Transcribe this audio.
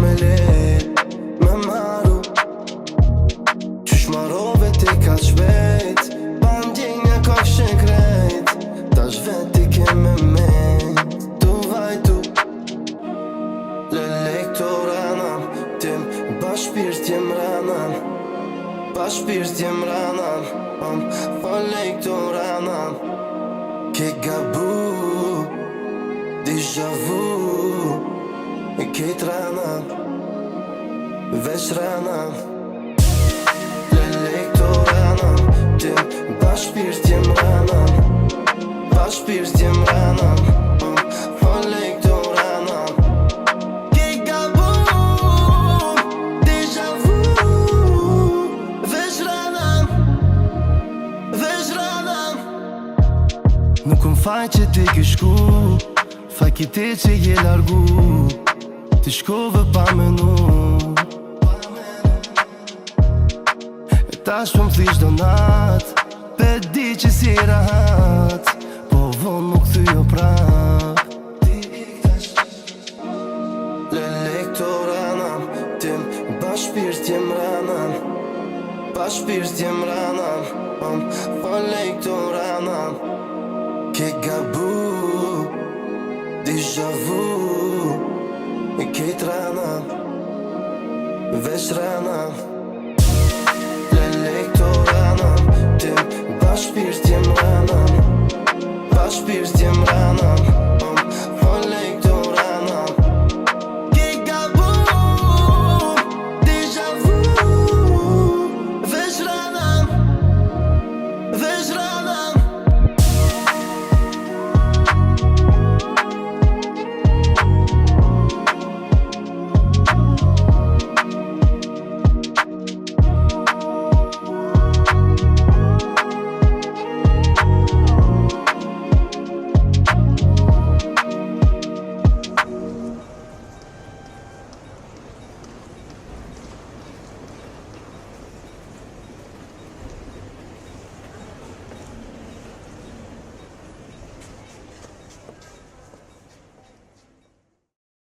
me let me maru. Qysh marove ti ka shpejt, bandjenja ka këshin krejt. Tash veti ke me tu vajtu. Lektoranam, tim bashpirt jem ranam. Bashpirt jem ranam, lektoranam. Ke gabu, déjà vu. Kejt ranam, veç ranam. Lektoranam, tim bashpirt jem ranam. Bashpirt jem ranam, lektoranam. Ke gabu, déjà vu. Veç ranam, veç ranam. Nuk m'faj që ti ki shku, faj ki ti që je largu. Ti shkove pa menu, e tash po m'thish donat, pe di që si rahat, po vonë më këthy o prap. Lektoranam, tim bashpirt jem ranam. Bashpirt jem ranam, lektoranam. Ke gabu, déjà vu. Kejt ranam, veç ranam. Lektoranam, tim bashpirt jem ranam. Bashpirt jem ranam,